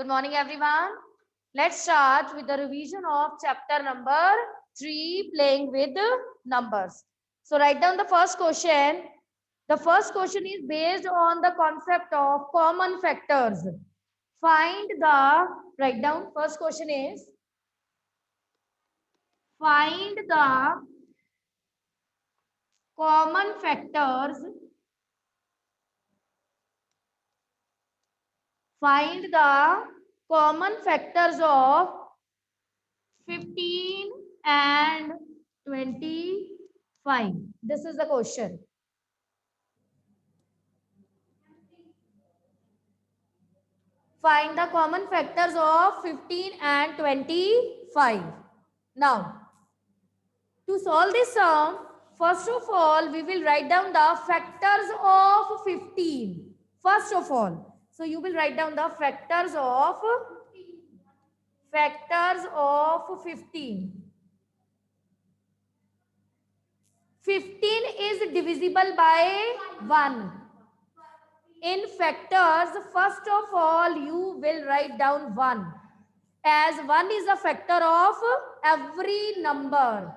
Good morning, everyone. Let's start with the revision of chapter number 3, playing with numbers. So write down the first question. The first question is based on the concept of common factors. Find the, write down, first question is, find the common factors. Find the common factors of 15 and 25. This is the question. Find the common factors of 15 and 25. Now, to solve this sum, first of all, we will write down the factors of 15. First of all, so you will write down the factors of 15. 15 is divisible by 1. In factors, first of all, you will write down 1. As 1 is a factor of every number.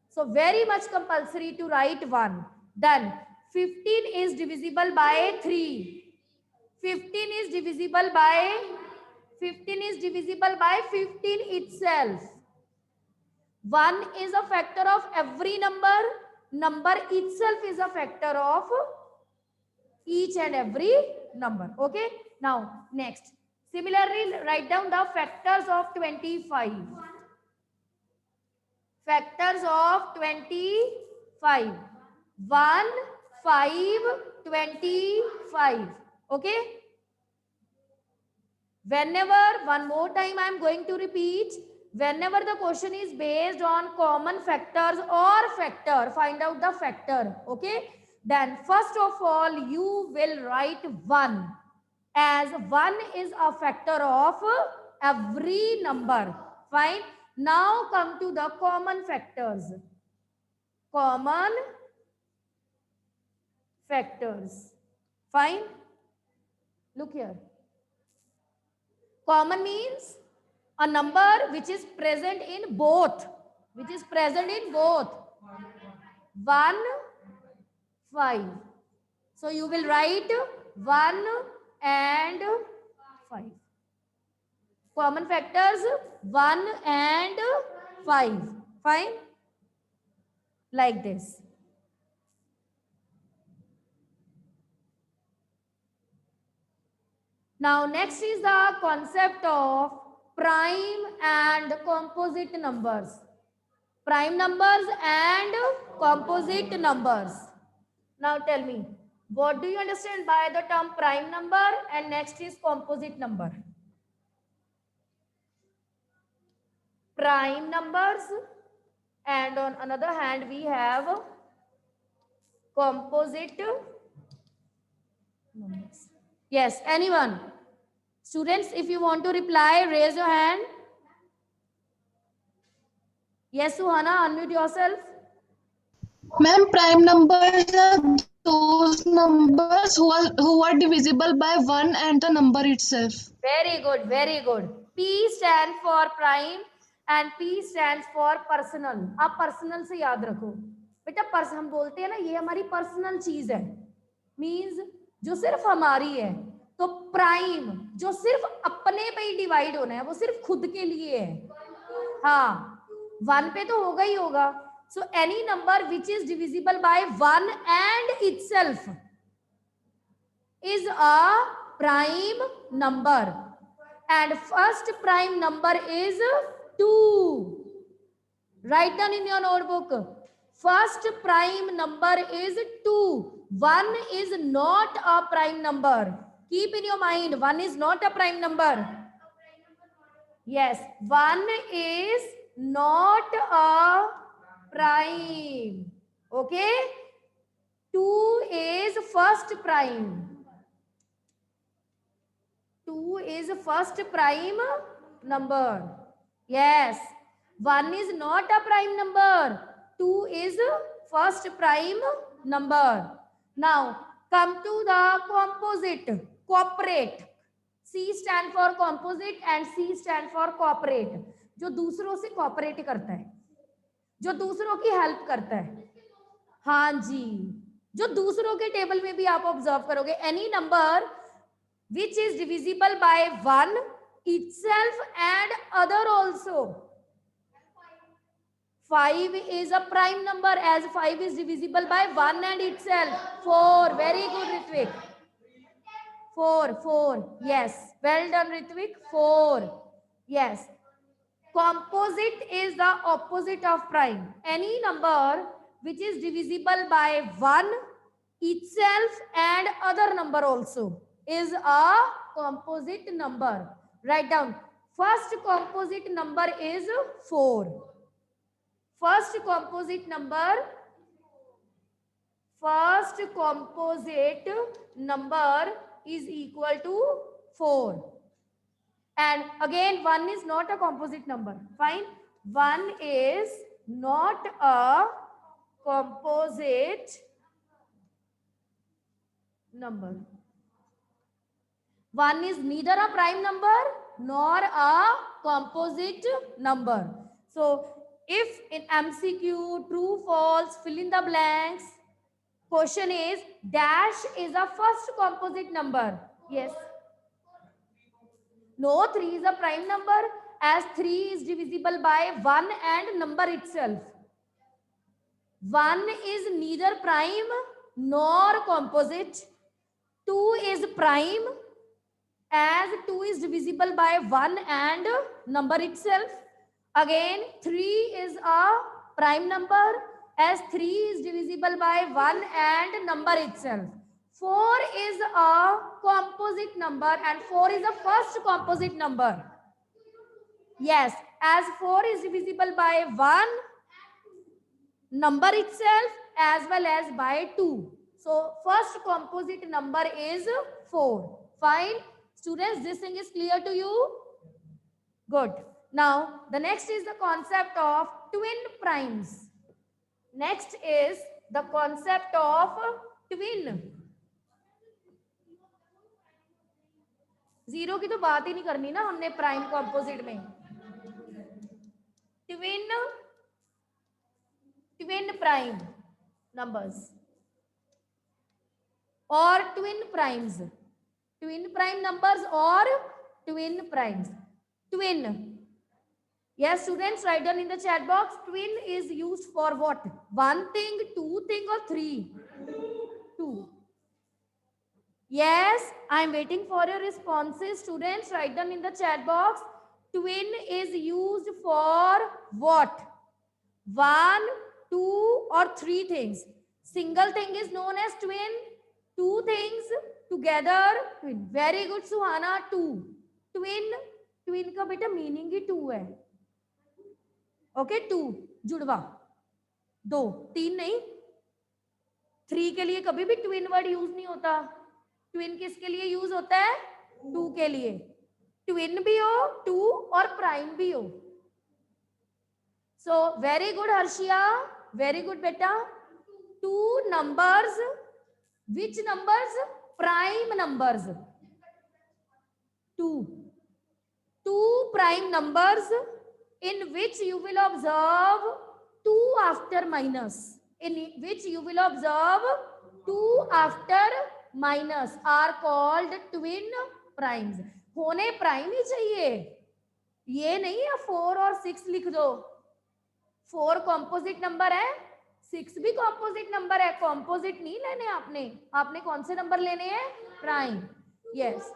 So very much compulsory to write 1. Then 15 is divisible by 3. 15 is divisible by 15 itself. 1 is a factor of every number. Number itself is a factor of each and every number. Okay. Now next. Similarly, write down the factors of 25. Factors of 25. 1, 5, 25. Okay. Whenever, one more time I am going to repeat, whenever the question is based on common factors or factor, find out the factor. Okay. Then first of all, you will write 1, as 1 is a factor of every number. Fine. Now come to the common factors. Common factors. Fine. Look here. Common means a number which is present in both. 1, 5. So you will write 1 and 5. Common factors 1 and 5. Fine. Like this. Now next is the concept of prime and composite numbers. Prime numbers and composite numbers. Now tell me, what do you understand by the term prime number, and next is composite number? Prime numbers, and on another hand we have composite numbers. Yes, anyone? Students, if you want to reply, raise your hand. Yes, Suhana, unmute yourself. Ma'am, prime numbers are those numbers who are divisible by 1 and the number itself. Very good, very good. P stands for prime and P stands for personal. आप personal से याद रखो बेटा. Person हम बोलते हैं ना, ये हमारी पर्सनल चीज है, मीन्स जो सिर्फ हमारी है. तो प्राइम जो सिर्फ अपने पे ही डिवाइड होना है, वो सिर्फ खुद के लिए है. हाँ, 1 पे तो होगा ही होगा. So any number which is divisible by 1 and itself is a prime number. And first prime number is 2. Write down in your notebook. First prime number is 2. 1 is not a prime number. Keep in your mind, 1 is not a prime number. Yes, 1 is not a prime. Okay. 2 is first prime. 2 is first prime number. Yes. 1 is not a prime number. 2 is first prime number. Now come to the composite, cooperate. C stand for composite and C stand for cooperate, जो दूसरों से cooperate करता है, जो दूसरों की help करता है। हाँ जी, जो दूसरों के टेबल में भी आप ऑब्जर्व करोगे, any number which is divisible by 1 itself and other also. 5 is a prime number as 5 is divisible by 1 and itself. 4, very good Ritvik. 4, yes, well done Ritvik. 4, yes. Composite is the opposite of prime. Any number which is divisible by 1 itself and other number also is a composite number. Write down. First composite number is 4. First composite number is equal to 4. And again, 1 is not a composite number. Fine. 1 is not a composite number. 1 is neither a prime number nor a composite number. So, if in MCQ, true, false, fill in the blanks, question is, dash is a first composite number. Yes. No, 3 is a prime number as 3 is divisible by 1 and number itself. 1 is neither prime nor composite. 2 is prime as 2 is divisible by 1 and number itself. Again, 3 is a prime number as 3 is divisible by 1 and number itself. 4 is a composite number and 4 is the first composite number. Yes, as 4 is divisible by 1 number itself as well as by 2. So, first composite number is 4. Fine. Students, this thing is clear to you? Good. Now, the next is the concept of twin primes. Next is the concept of twin. Zero की तो बात ही नहीं करनी ना हमने prime composite में. Twin prime numbers or twin primes. Twin prime numbers or twin primes. Twin. Yes, students, write down in the chat box. Twin is used for what? One thing, two thing, or three? Two. Yes, I am waiting for your responses. Students, write down in the chat box. Twin is used for what? One, two, or three things. Single thing is known as twin. Two things together, twin. Very good, Suhana. Two. Twin का बेटा meaning he to है. Okay, to जुड़वा, दो, तीन नहीं. Three के लिए कभी भी ट्विन वर्ड यूज नहीं होता. ट्विन किसके लिए यूज होता है? टू के लिए. ट्विन भी हो, टू और प्राइम भी हो. So very good Harshiya, very good बेटा. Two numbers, which numbers? Prime numbers. two prime numbers in which you will observe 2 after minus. In which you will observe 2 after minus are called twin primes. होने prime ही चाहिए, ये नहीं है 4 और 6 लिख दो. 4 composite number है, 6 भी कॉम्पोजिट नंबर है. कॉम्पोजिट नहीं लेने आपने. आपने कौन से नंबर लेने हैं? Prime. Yes.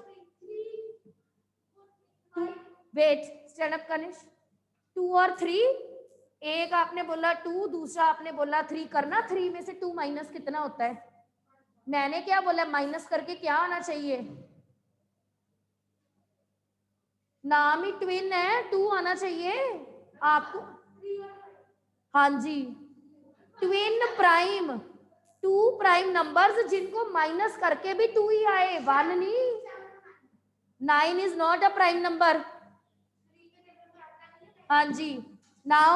Wait, stand up Kanish. 2 और 3, एक आपने बोला 2, दूसरा आपने बोला 3. करना 3 में से 2 माइनस कितना होता है? मैंने क्या बोला? माइनस करके क्या आना चाहिए? नाम ही ट्विन है, 2 आना चाहिए आपको. हाँ जी, ट्विन प्राइम. 2 प्राइम नंबर्स जिनको माइनस करके भी 2 ही आए, 1 नहीं. 9 is not a prime number. हाँ जी. Now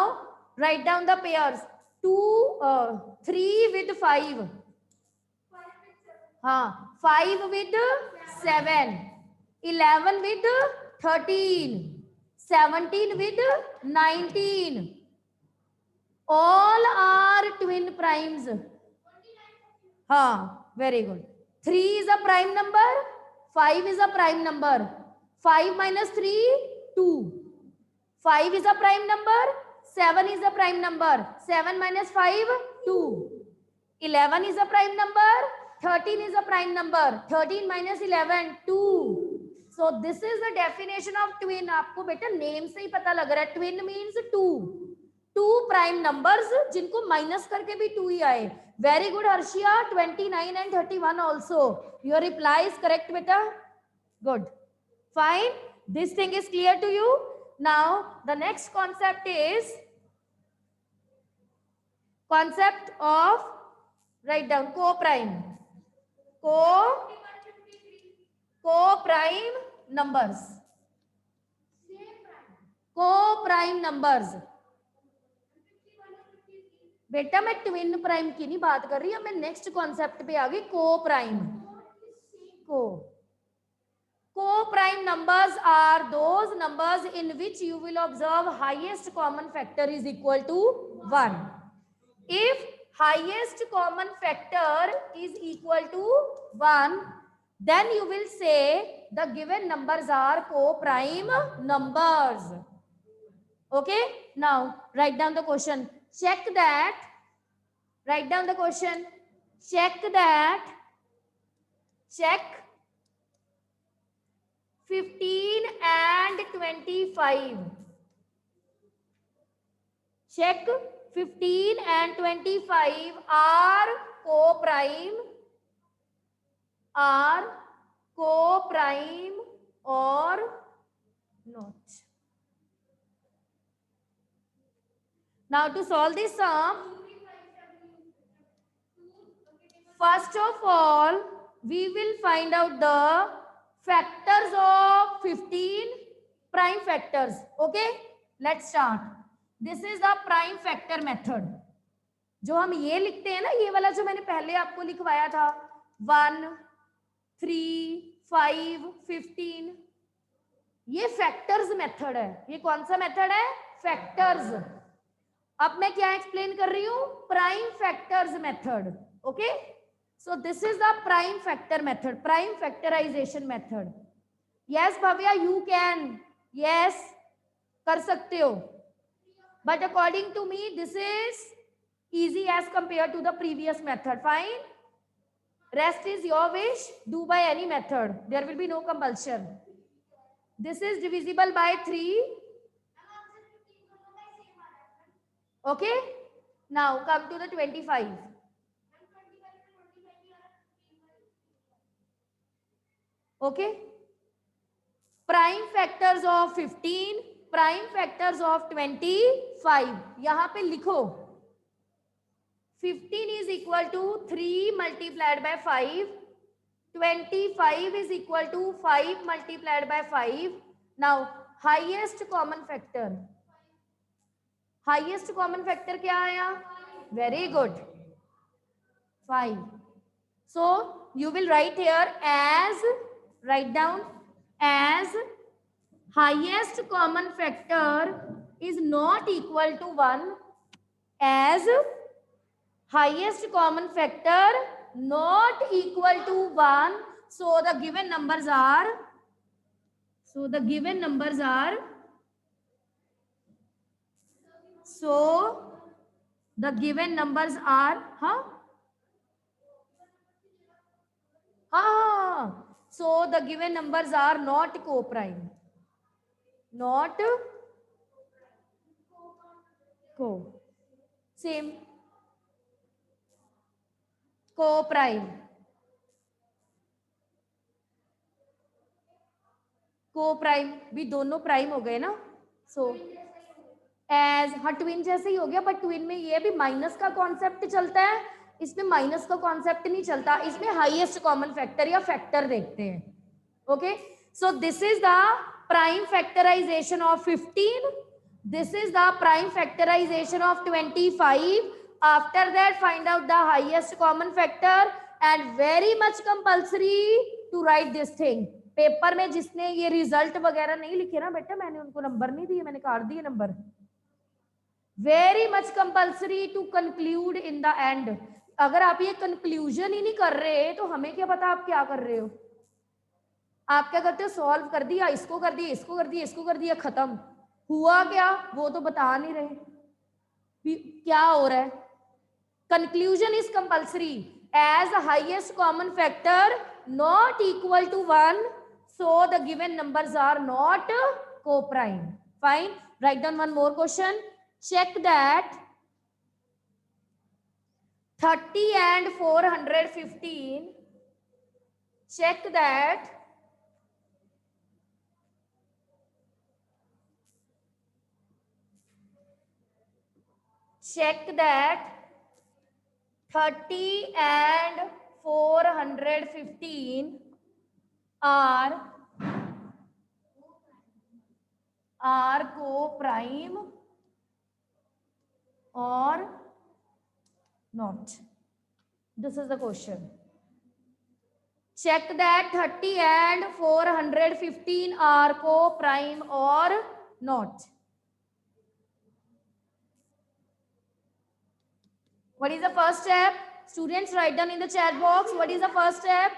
write down the pairs. 3 with 5. हाँ, 5 with 7. 11 with 13, 17 with 19. All are twin primes. हाँ, very good. 3 is a prime number, 5 is a prime number. 5 minus 3, 2. 5 is a prime number, 7 is a prime number. 7 minus 5, 2. 11 is a prime number, 13 is a prime number. 13 minus 11, 2. So this is the definition of twin. आपको बेटा name से ही पता लग रहा है. Twin means 2. 2 prime numbers जिनको minus करके भी 2 ही आए. Very good Harshia. 29 and 31 also. Your reply is correct beta. Good. Fine. This thing is clear to you. Now the next concept is concept of, write down, co-prime. Co-prime numbers. Co-prime numbers. बेटा मैं twin prime की नहीं बात कर रही हूं, मैं next concept पे आ गई. Co-prime. Co-prime numbers are those numbers in which you will observe highest common factor is equal to 1. If highest common factor is equal to 1, then you will say the given numbers are co-prime numbers. Okay, now write down the question. Check that. Write down the question. Check that. Check 15 and 25. Check 15 and 25 are co-prime or not. Now to solve this sum, first of all, we will find out the factors of 15 prime factors. Okay, let's start. This is the prime factor method. जो हम ये लिखते हैं ना, ये वाला जो मैंने पहले आपको लिखवाया था, 1, 3, 5, 15, ये फैक्टर्स मेथड है. ये कौन सा मेथड है? फैक्टर्स. अब मैं क्या एक्सप्लेन कर रही हूं? Prime factors method. Okay, so this is the prime factor method, prime factorization method. Yes Bhavya, you can. Yes, कर सकते हो. But according to me this is easy as compared to the previous method. Fine. Rest is your wish. Do by any method. There will be no compulsion. This is divisible by 3. Okay. Now come to the 25. Okay. Prime factors of 15, prime factors of 25. यहाँ पे लिखो 15 is equal to 3 multiplied by 5. 25 is equal to 5 multiplied by 5. Now highest common factor. Highest common factor क्या आया? Very good. 5. So you will write here as, write down as highest common factor is not equal to 1, as highest common factor not equal to 1. So the given numbers are, so the given numbers are, so the given numbers are, so the given numbers are not co-prime, not co, same, co-prime. Co-prime भी दोनों prime हो गए ना. So as, हाँ twin जैसे ही हो गया, but twin में ये भी माइनस का कॉन्सेप्ट चलता है, इसमें माइनस का कॉन्सेप्ट नहीं चलता. इसमें हाईएस्ट कॉमन फैक्टर या फैक्टर देखते हैं. Okay, so this is the prime factorization of 15. This is the prime factorization of 25. After that, find out the highest common factor, and very much compulsory to write this thing. Paper में जिसने ये result वगैरह नहीं लिखे ना बेटा, मैंने उनको नंबर नहीं दिए, मैंने काट दिए नंबर। Very much compulsory to conclude in the end. अगर आप ये कंक्लूजन ही नहीं कर रहे तो हमें क्या पता आप क्या कर रहे हो। आप क्या करते हो, सॉल्व कर दिया, इसको कर दिया, इसको कर दिया, इसको कर दिया, खत्म। हुआ क्या वो तो बता नहीं रहे क्या हो रहा है। Conclusion is compulsory as highest common factor not equal to 1, so the given numbers are not co-prime. Fine. Write down one more question. Check that 30 and 415. Check that 30 and 415 are co-prime or not. This is the question. Check that 30 and 415 are co-prime or not. What is the first step? Students, write down in the chat box. What is the first step?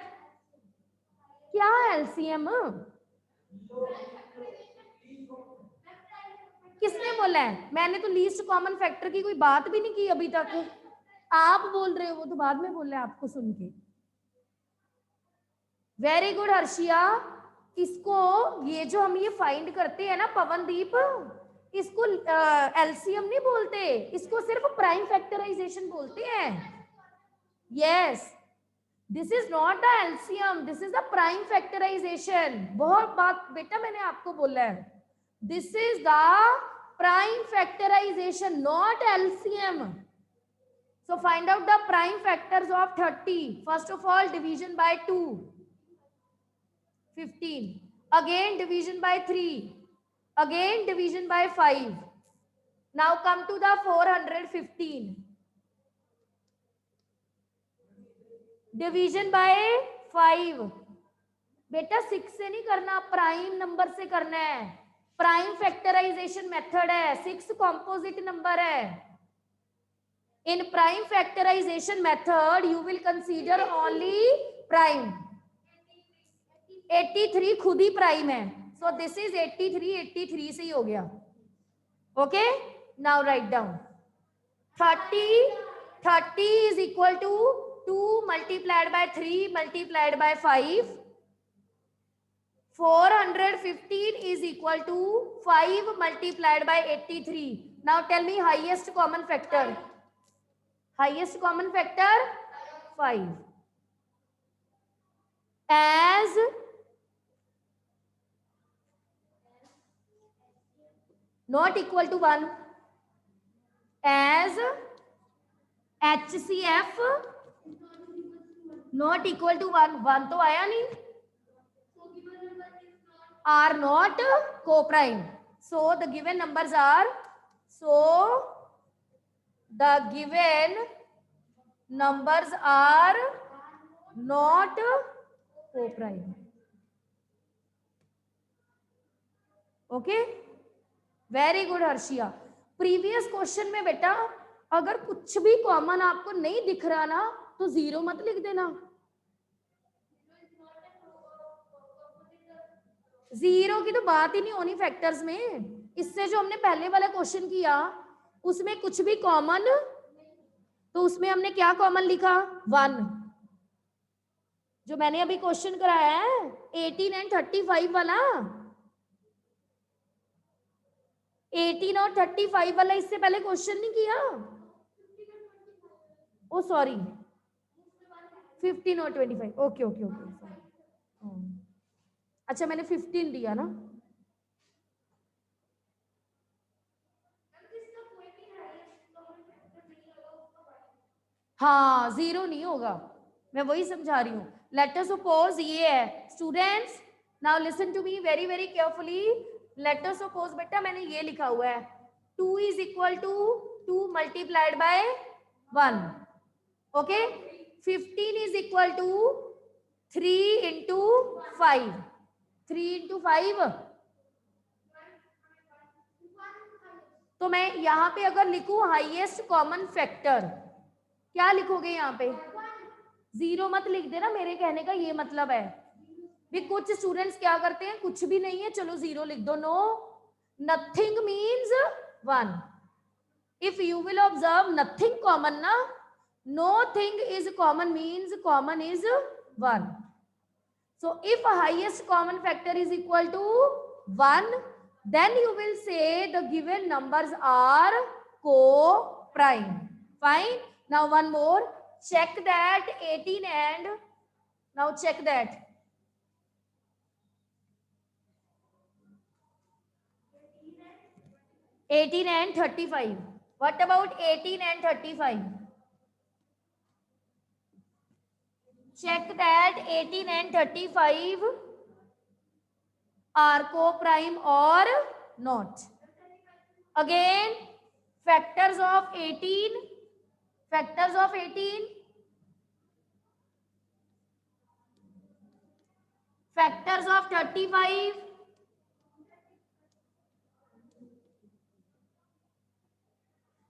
क्या LCM? किसने बोला है? मैंने तो least common factor की कोई बात भी नहीं की अभी तक। आप बोल रहे हो, वो तो बाद में बोल रहे हैं आपको सुन के। Very good Harshiya. इसको ये जो हम ये फाइंड करते हैं ना पवनदीप, इसको एलसीएम नहीं बोलते, इसको सिर्फ प्राइम फैक्टराइजेशन बोलते हैं। Yes, this is not the LCM, this is the prime factorization. बहुत बात बेटा मैंने आपको बोला है, this is the prime factorization not LCM. So find out the prime factors of 30. First of all, division by 2, 15. Again division by 3. Again division by 5. Now come to the 415. Division by 5. बेटा 6 से नहीं करना, prime number से करना है। Prime factorization method है, 6 composite number है। In prime factorization method, you will consider only prime. 83 खुद ही प्राइम है, so this is 83, 83 से ही हो गया। Okay, now write down 30 is equal to 2 multiplied by 3 multiplied by 5. 415 is equal to 5 multiplied by 83. Now tell me highest common factor. Highest common factor 5. As not equal to 1, as HCF not equal to 1, 1 तो आया नहीं, are not co-prime. So the given numbers are, the given numbers are not co-prime. Okay, very good Harshiya. Previous question में बेटा अगर कुछ भी common आपको नहीं दिख रहा ना तो 0 मत लिख देना। 0 की तो बात ही नहीं होनी फैक्टर्स में। इससे जो हमने पहले वाला क्वेश्चन किया उसमें कुछ भी कॉमन, तो उसमें हमने क्या कॉमन लिखा 1। जो मैंने अभी क्वेश्चन कराया है 18 एंड 35 वाला, 18 और 35 वाला इससे पहले क्वेश्चन नहीं किया। ओ सॉरी 15 और 25, ओके ओके ओके। अच्छा मैंने 15 दिया ना। हाँ 0 नहीं होगा, मैं वही समझा रही हूँ। लेट अस सपोज ये है students, now listen to me very very carefully. Let us suppose बेटा मैंने ये लिखा हुआ है 2 is equal to 2 multiplied by 1। Okay, 15 is equal to 3 into 5। 3 into 5, तो मैं यहाँ पे अगर लिखूं हाईएस्ट कॉमन फैक्टर, क्या लिखोगे यहाँ पे? 0 मत लिख देना, मेरे कहने का ये मतलब है भी कुछ स्टूडेंट्स क्या करते हैं, कुछ भी नहीं है चलो 0 लिख दो। No, nothing means 1. If you will observe nothing common ना, no thing is common means common is 1. So if highest common factor is equal to 1, then you will say the given numbers are co-prime. Fine. Now one more. Check that 18 and, now check that 18 and 35. What about 18 and 35? Check that 18 and 35 are co-prime or not. Again, factors of 18, factors of 18, factors of 35,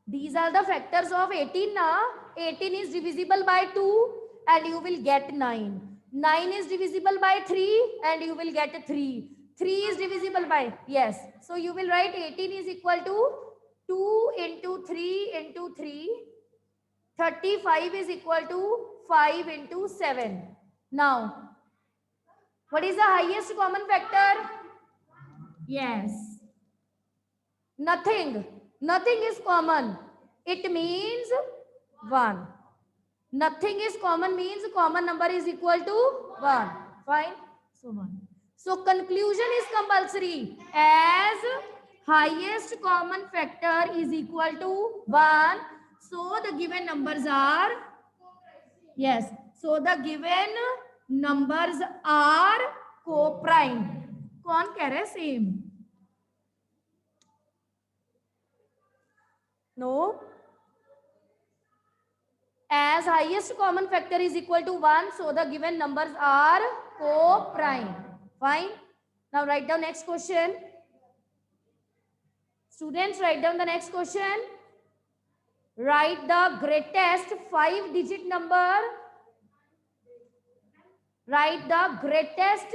these are the factors of 18 na. 18 is divisible by 2 and you will get 9. 9 is divisible by 3 and you will get 3. 3 is divisible by, yes. So you will write 18 is equal to 2 into 3 into 3. 35 is equal to 5 into 7. Now, what is the highest common factor? Yes. Nothing. Nothing is common. It means 1. Nothing is common means common number is equal to 1. Fine. So 1. So conclusion is compulsory. As highest common factor is equal to 1. So the given numbers are, yes. So the given numbers are co-prime. कौन कह रहा है same? No. As highest common factor is equal to 1, so the given numbers are co-prime. Fine. Now write down next question. Students, write down the next question. Write the greatest 5-digit number. Write the greatest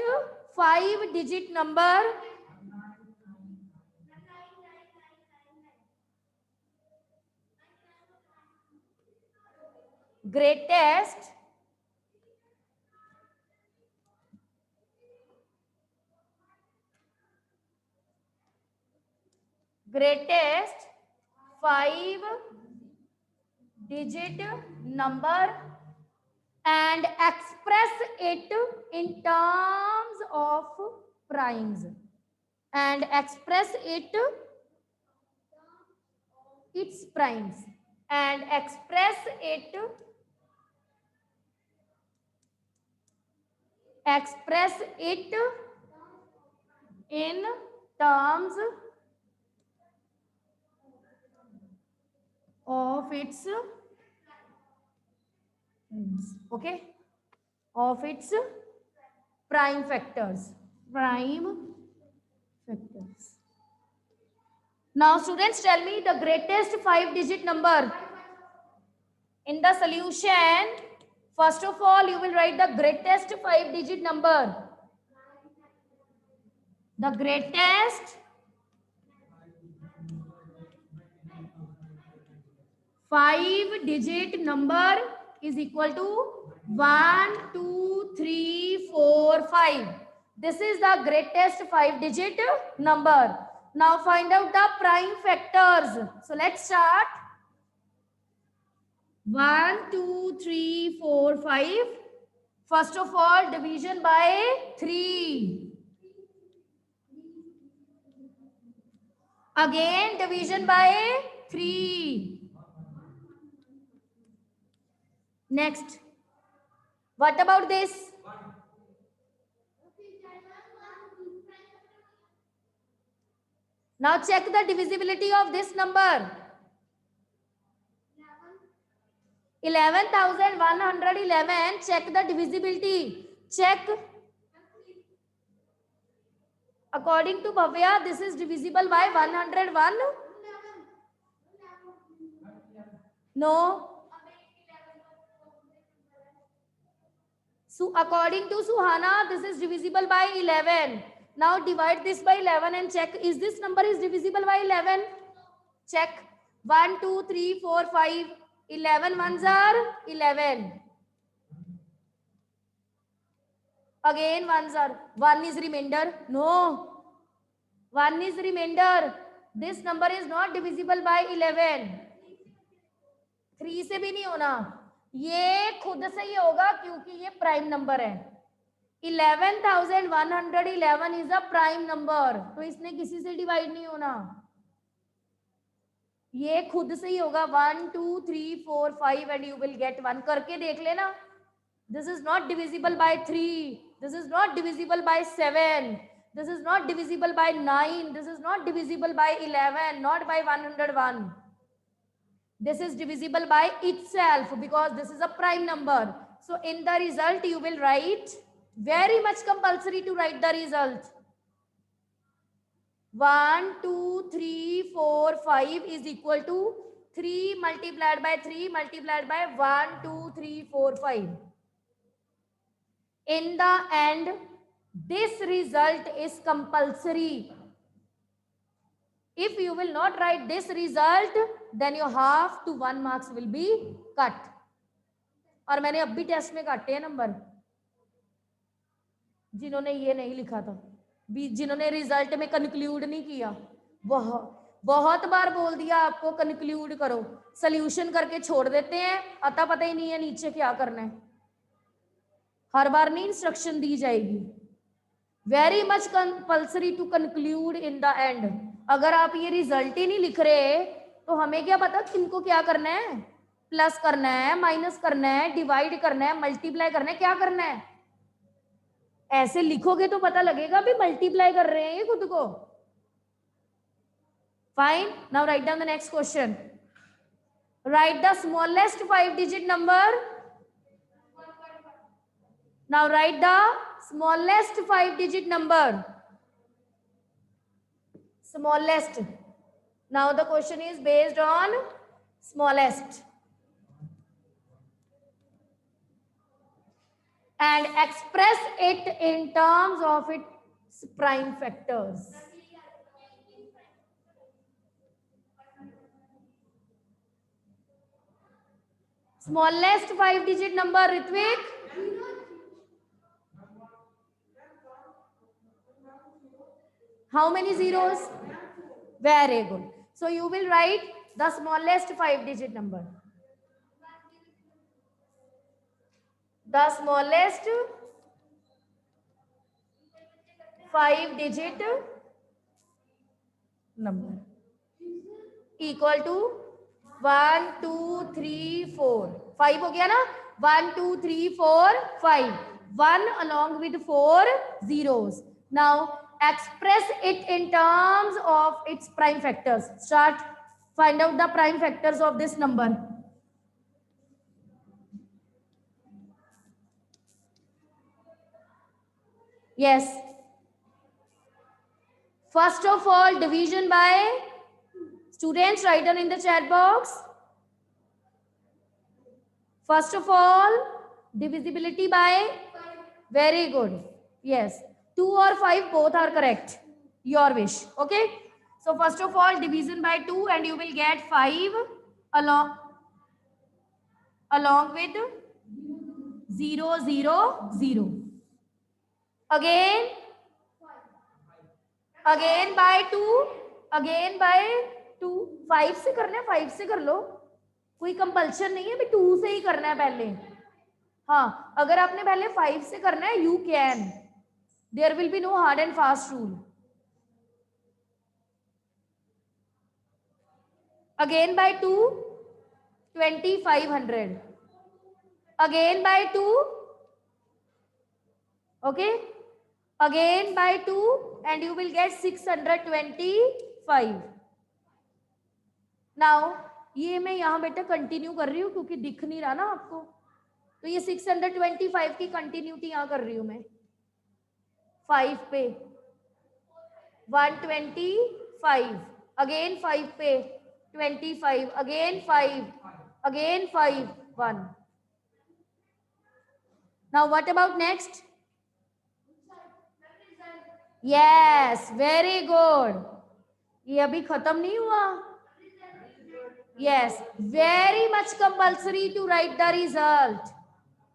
5-digit number. Greatest greatest 5-digit number and express it in terms of primes, and express it its primes, and express it in terms of its, okay, of its prime factors. Now students, tell me the greatest 5-digit number. In the solution, first of all you will write the greatest 5-digit number. The greatest 5-digit number is equal to 1, 2, 3, 4, 5. This is the greatest 5-digit number. Now find out the prime factors. So let's start. 1, 2, 3, 4, 5. First of all, division by 3. Again, division by 3. Next. What about this? Now check the divisibility of this number. 11,111. Check the divisibility. Check. According to Bhavya, this is divisible by 101. No. So according to Suhana, this is divisible by 11. Now divide this by 11 and check, is this number is divisible by 11? Check. 1, 2, 3, 4, 5. 11 ones are 11. Again ones are. 1 is remainder. No. 1 is remainder. This number is not divisible by 11. 3 से भी नहीं होना, ये खुद से ही होगा क्योंकि ये प्राइम नंबर है. 11,111 इज अ प्राइम नंबर, तो इसने किसी से डिवाइड नहीं होना, ये खुद से ही होगा. 1, 2, 3, 4, 5 एंड यू विल गेट 1. करके देख लेना. This is not divisible by 3, this is not divisible by 7, this is not divisible by 9, this is not divisible by 11, not by 101. This is divisible by itself because this is a prime number. So in the result you will write, very much compulsory to write the result. 1, 2, 3, 4, 5 is equal to 3 multiplied by 3 multiplied by 1, 2, 3, 4, 5. In the end, this result is compulsory. If you will not write this result, then your half to 1 marks will be cut. और मैंने अब भी test में काटे हैं number, जिन्होंने ये नहीं लिखा था, जिन्होंने रिजल्ट में कंक्लूड नहीं किया. बहुत बार बोल दिया आपको कंक्लूड करो, सोल्यूशन करके छोड़ देते हैं, अता पता ही नहीं है नीचे क्या करना है. हर बार नहीं इंस्ट्रक्शन दी जाएगी. Very much compulsory to conclude in the end. अगर आप ये रिजल्ट ही नहीं लिख रहे तो हमें क्या पता किनको क्या करना है, प्लस करना है, माइनस करना है, डिवाइड करना है, मल्टीप्लाई करना है, क्या करना है. ऐसे लिखोगे तो पता लगेगा भी मल्टीप्लाई कर रहे हैं ये खुद को. Fine. Now write down the next question. Right the smallest 5 digit number. Now write the smallest 5 digit number. Smallest. Now the question is based on smallest. And express it in terms of its prime factors. Smallest 5 digit number, Ritvik. How many zeros? Very good. So you will write the smallest 5 digit number. The smallest 5 digit number equal to 1, 2, 3, 4. 5 हो गया ना? 1, 2, 3, 4, 5. 1 along with 4 zeros. Now express it in terms of its prime factors. Start. Find out the prime factors of this number. Yes. First of all, division by. Students, write down in the chat box. First of all, divisibility by. Very good. Yes. 2 or 5 both are correct. Your wish. Okay. So first of all, division by 2 and you will get 5 along with 0, 0, 0. Again by 2. Again by 2. 5 से करना है, 5 से कर लो, कोई compulsion नहीं है भी 2 से ही करना है पहले. हाँ, अगर आपने पहले 5 से करना है, you can. There will be no hard and fast rule. Again by 2, 2,500. Again by 2. Okay. Again by 2 and you will get 625. Now ये मैं यहाँ बेटा कंटिन्यू कर रही हूँ क्योंकि दिख नहीं रहा ना आपको, तो ये 625 की कंटिन्यूटी यहाँ कर रही हूँ मैं 5 पे. 125, again 5 पे 25, again 5, again 5, 1. Now what about next? Yes, very good. ये अभी खत्म नहीं हुआ. Yes, very much compulsory to write the result.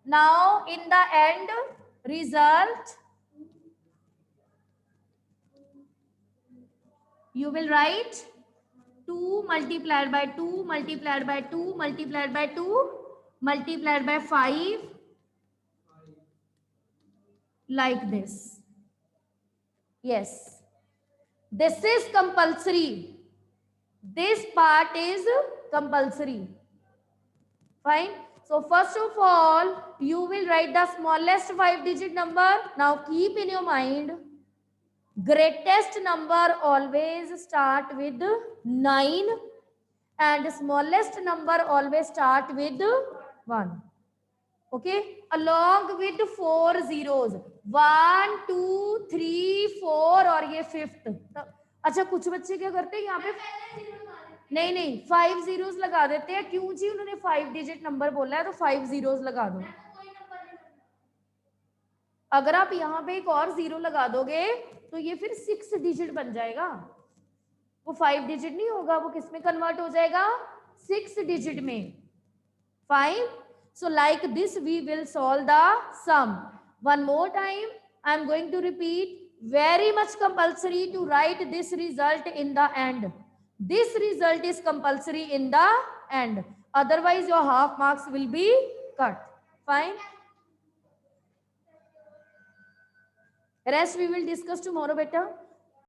Now in the end result, you will write 2 multiplied by 2 multiplied by 2 multiplied by 2 multiplied by 5, like this. Yes, this is compulsory. This part is compulsory. Fine. So first of all, you will write the smallest 5-digit number. Now keep in your mind, greatest number always start with 9 and smallest number always start with 1. Okay, along with 4 zeros, 1 2 3 4 और ये 5th. अच्छा, कुछ बच्चे क्या करते हैं यहाँ पे नहीं 5 zeros लगा देते हैं. क्यों जी? उन्होंने 5-digit नंबर बोला है तो 5 zeros लगा दो. अगर आप यहाँ पे एक और 0 लगा दोगे तो ये फिर 6-digit बन जाएगा. वो 5-digit नहीं होगा, वो किस में कन्वर्ट हो जाएगा? 6-digit में. Fine. So like this we will solve the sum. One more time I am going to repeat. Very much compulsory to write this result in the end. This result is compulsory in the end. Otherwise your half marks will be cut. Fine. Rest we will discuss tomorrow better.